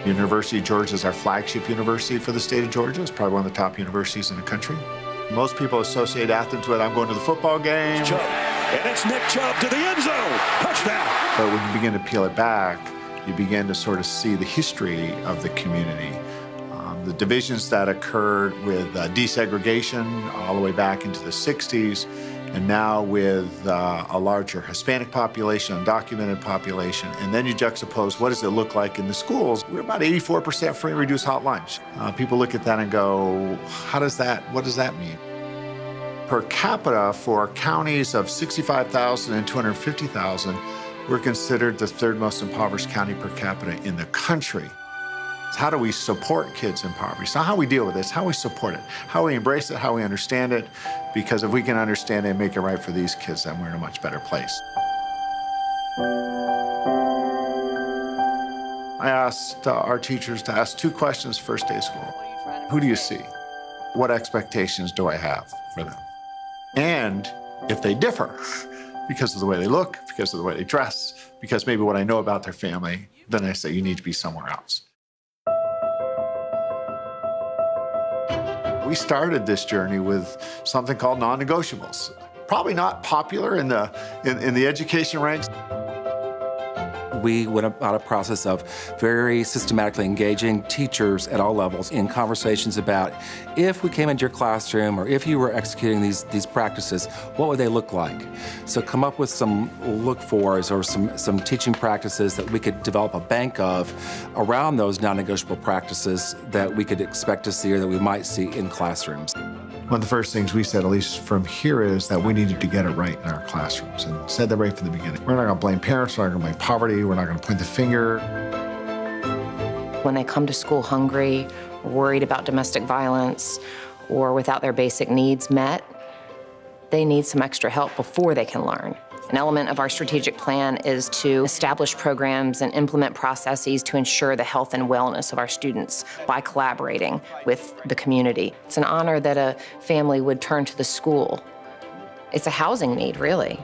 University of Georgia is our flagship university for the state of Georgia. It's probably one of the top universities in the country. Most people associate Athens with, I'm going to the football game. Chubb. And it's Nick Chubb to the end zone. Touchdown. But when you begin to peel it back, you begin to sort of see the history of the community. The divisions that occurred with desegregation all the way back into the 60s, and now with a larger Hispanic population, undocumented population, and then you juxtapose what does it look like in the schools. We're about 84% free and reduced hot lunch. People look at that and go, what does that mean? Per capita, for counties of 65,000 and 250,000, we're considered the third most impoverished county per capita in the country. How do we support kids in poverty? So how we deal with this, how we support it, how we embrace it, how we understand it, because if we can understand it and make it right for these kids, then we're in a much better place. I asked our teachers to ask 2 questions first day of school. Who do you see? What expectations do I have for them? And if they differ, because of the way they look, because of the way they dress, because maybe what I know about their family, then I say you need to be somewhere else. We started this journey with something called non-negotiables. Probably not popular in the education ranks. We went about a process of very systematically engaging teachers at all levels in conversations about if we came into your classroom or if you were executing these practices, what would they look like? So come up with some look-fors or some teaching practices that we could develop a bank of around those non-negotiable practices that we could expect to see or that we might see in classrooms. One of the first things we said, at least from here, is that we needed to get it right in our classrooms, and said that right from the beginning. We're not going to blame parents, we're not going to blame poverty, we're not going to point the finger. When they come to school hungry, worried about domestic violence, or without their basic needs met, they need some extra help before they can learn. An element of our strategic plan is to establish programs and implement processes to ensure the health and wellness of our students by collaborating with the community. It's an honor that a family would turn to the school. It's a housing need, really,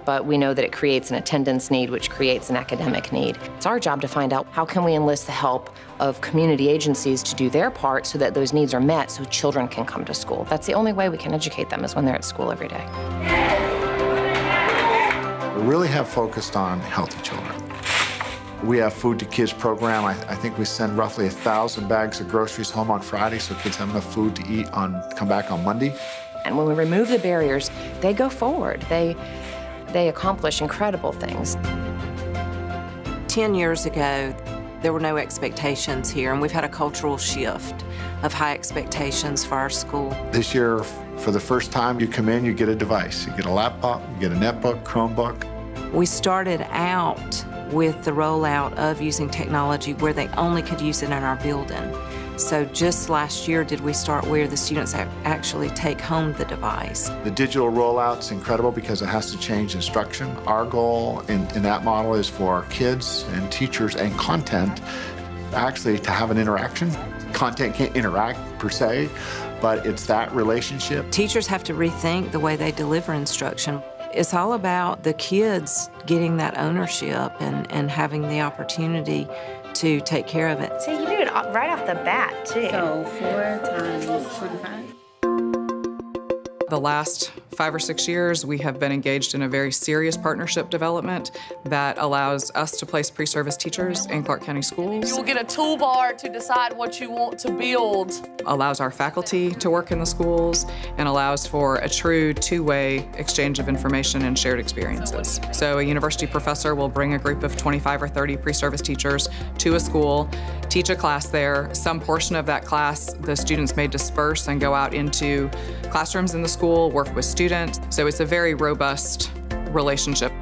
but we know that it creates an attendance need, which creates an academic need. It's our job to find out how can we enlist the help of community agencies to do their part so that those needs are met so children can come to school. That's the only way we can educate them is when they're at school every day. We really have focused on healthy children. We have Food to Kids program. I think we send roughly 1,000 bags of groceries home on Friday so kids have enough food to eat come back on Monday. And when we remove the barriers, they go forward. They accomplish incredible things. 10 years ago, there were no expectations here, and we've had a cultural shift of high expectations for our school. This year, for the first time, you come in, you get a device. You get a laptop, you get a netbook, Chromebook. We started out with the rollout of using technology where they only could use it in our building. So just last year did we start where the students actually take home the device. The digital rollout's incredible because it has to change instruction. Our goal in that model is for kids and teachers and content actually to have an interaction. Content can't interact per se, but it's that relationship. Teachers have to rethink the way they deliver instruction. It's all about the kids getting that ownership and having the opportunity to take care of it. So you do it right off the bat, too. So 4 times 25. The last 5 or 6 years, we have been engaged in a very serious partnership development that allows us to place pre-service teachers in Clarke County schools. You will get a toolbar to decide what you want to build. Allows our faculty to work in the schools and allows for a true two-way exchange of information and shared experiences. So a university professor will bring a group of 25 or 30 pre-service teachers to a school, teach a class there. Some portion of that class, the students may disperse and go out into classrooms in the school, work with students. So it's a very robust relationship.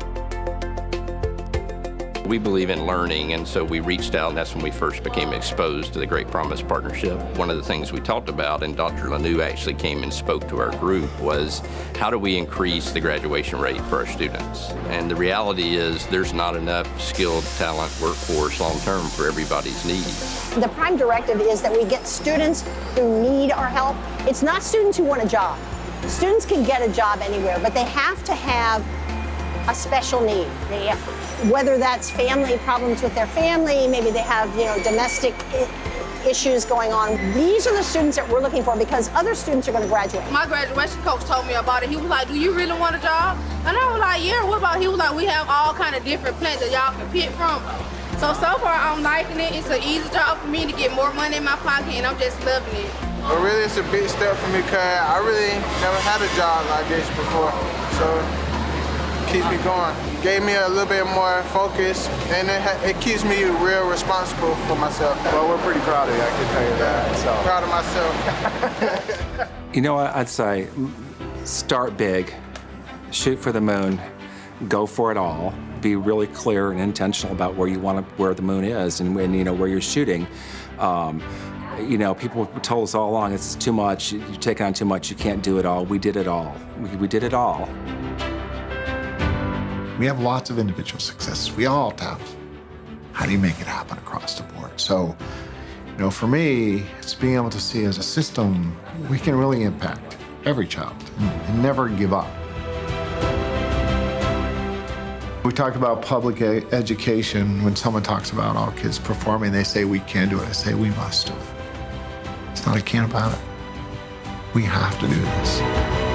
We believe in learning, and so we reached out, and that's when we first became exposed to the Great Promise Partnership. One of the things we talked about, and Dr. Lanou actually came and spoke to our group, was how do we increase the graduation rate for our students? And the reality is there's not enough skilled talent workforce long-term for everybody's needs. The prime directive is that we get students who need our help. It's not students who want a job. Students can get a job anywhere, but they have to have a special need. Whether that's family problems with their family, maybe they have, domestic issues going on. These are the students that we're looking for because other students are going to graduate. My graduation coach told me about it. He was like, do you really want a job? And I was like, yeah, what about? He was like, we have all kind of different plans that y'all can pick from. So far, I'm liking it. It's an easy job for me to get more money in my pocket, and I'm just loving it. But really, it's a big step for me because I really never had a job like this before. So it keeps me going. Gave me a little bit more focus, and it keeps me real responsible for myself. Well, we're pretty proud of you, I can tell you that. So. Proud of myself. You know what, I'd say start big, shoot for the moon, go for it all. Be really clear and intentional about where the moon is and where you're shooting. People told us all along, it's too much, you're taking on too much, you can't do it all. We did it all. We did it all. We have lots of individual successes. We all have. How do you make it happen across the board? So, for me, it's being able to see as a system, we can really impact every child and never give up. We talked about public education. When someone talks about all kids performing, they say we can do it. I say we must do it. It's not a can about it. We have to do this.